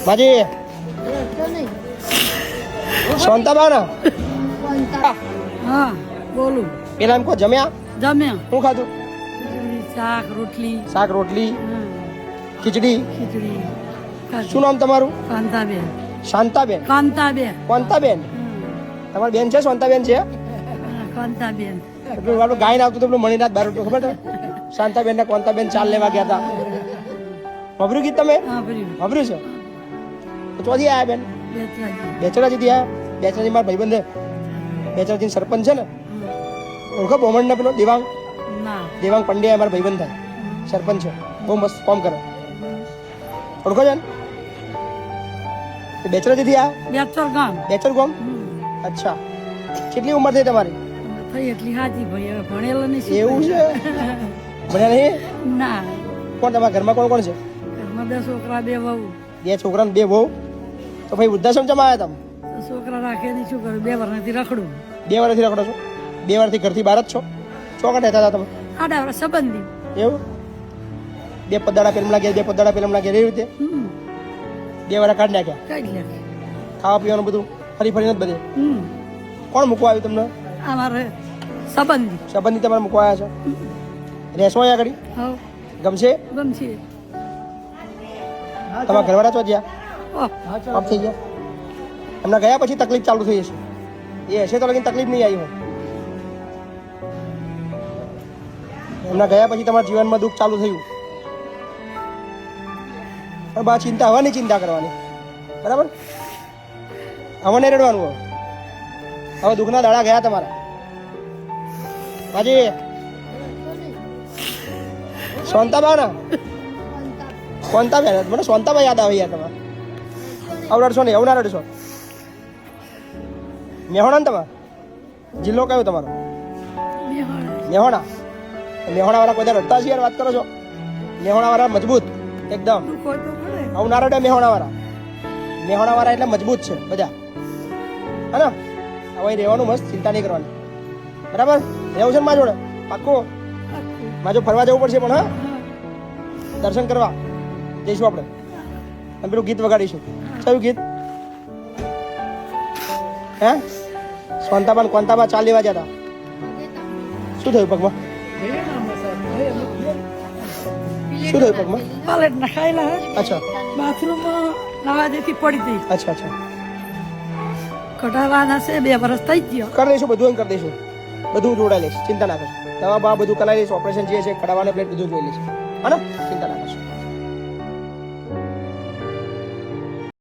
માજી શાંતાબા ને હા બોલું. પેલા એમ કહો જમ્યા જમ્યા. શું ખાધું? શાક રોટલી. શાક રોટલી ખીચડી. ખીચડી. શું નામ તમારું? કાંતાબેન. શાંતાબેન. કાંતાબેન. કોંતાબેન તમારી બેન છે? શાંતાબેન છે? કાંતાબેન. પેલું આપણું ગાયન આવતું પેલું મણીનાથ બાર ખબર છે? શાંતાબેન ને કોંતાબેન ચાલ લેવા ગયા હતા. વાપર્યું ગીત તમે? વાપર્યું છે? તો ચોથી આયા બેન? બેચરાજીથી આયા. બેચરાજી મારા ભાઈબંધ છે. બેચરાજી સરપંચ છે ને, ઓળખો બોમણ ને પેલો દેવાંગ? દેવાંગ પંડ્યા મારા ભાઈબંધ થાય, સરપંચ છે, બહુ મસ્ત કામ કરે. ઓળખો છે ને? બેચરાજીથી આયા? બેચર ગામ. બેચર ગામ. અચ્છા, કેટલી ઉંમર થઈ તમારી? થઈ એટલી હાજી ભાઈ, હવે ભણેલો નહીં. એવું છે? ભણ્યા નહીં? ના. કોણ તમારા ઘરમાં કોણ કોણ છે? ઘરમાં 2 છોકરા 2 વહુ. 2 છોકરા ને 2 વહુ. તો ભાઈ વૃદ્ધાશ્રમ જમા આવ્યા તમે? છોકરા રાખે નહીં, શું કરું, 2 વર્ષથી રખડું. 2 વર્ષથી રખડો છો? 2 વર્ષથી ઘરથી બહાર જ છો? ચોકટ રહેતા હતા તમે? આડા વર્ષ સંબંધી. એવું? 2 પદાડા પેલમલા ગયા, 2 પદાડા પેલમલા ગયા, એવી રીતે 2 વર્ષ કાઢી નાખ્યા. કઈ લે ખાવા પીવાનું બધું ફરી ફરીને જ બધે. કોણ મૂકવા આવ્યું તમને? અમારે સંબંધી. સંબંધી તમારે મૂકવા આવ્યા છો? રહેશો અહીંયા આગળ? હા ગમશે? ગમશે. તમારા ઘરવાળા છો જ્યાં ઓહ ઓફ થઈ ગયા? એમના ગયા પછી તકલીફ ચાલુ થઈ જશે. એ હશે તો લગીન તકલીફ નહીં આવી હોય. એમના ગયા પછી તમારા જીવનમાં દુઃખ ચાલુ થયું. પણ બા ચિંતા હવાની ચિંતા કરવાની, બરાબર? હવે નહીં રડવાનું. હવે દુઃખના દાડા ગયા તમારા. હાજી શાંતાબા ને કોંતાબેન, મને શાંતાબા યાદ આવે યાર. તમારે આવું રડશો નહીં, આવું ના રડશો. મેહોણા ને તમારે? જિલ્લો કયો તમારો? મેહોણા. મેહોણા વાળા કોઈ રડતા છે યાર, વાત કરો છો? મેહોણા વાળા મજબૂત એકદમ. આવું ના રડે મેહોણા વાળા. મેહોણા વાળા એટલે મજબૂત છે બધા, હે ને? હવે રહેવાનું મસ્ત, ચિંતા નહીં કરવાની, બરાબર? રહેવું છે ને મારા જોડે પાક્કું? મારે જો ફરવા જવું પડશે પણ, હા, દર્શન કરવા જઈશું આપણે. અને પેલું ગીત વગાડીશું. કયું ગીત? હે? શાંતાબા ને કોંતાબા ચાલ લેવા જતા. શું થયું પગમાં? શું થયું પગમાં? પાલેટ નખાયેલા. અચ્છા. બાથરૂમમાં નવા જેથી પડી હતી. અચ્છા અચ્છા. કઢાવાના છે, 2 વર્ષ થઈ ગયો. કરી દઈશું, બધું એમ કરી દઈશું. બધું જોડાઈ લઈશ, ચિંતા ના કરશો. દવા બા બધું કરાવી લઈશ. ઓપરેશન જે છે કઢાવાના પ્લેટ બધું જોઈ લઈશ, હા ને? ચિંતા ના કરશો.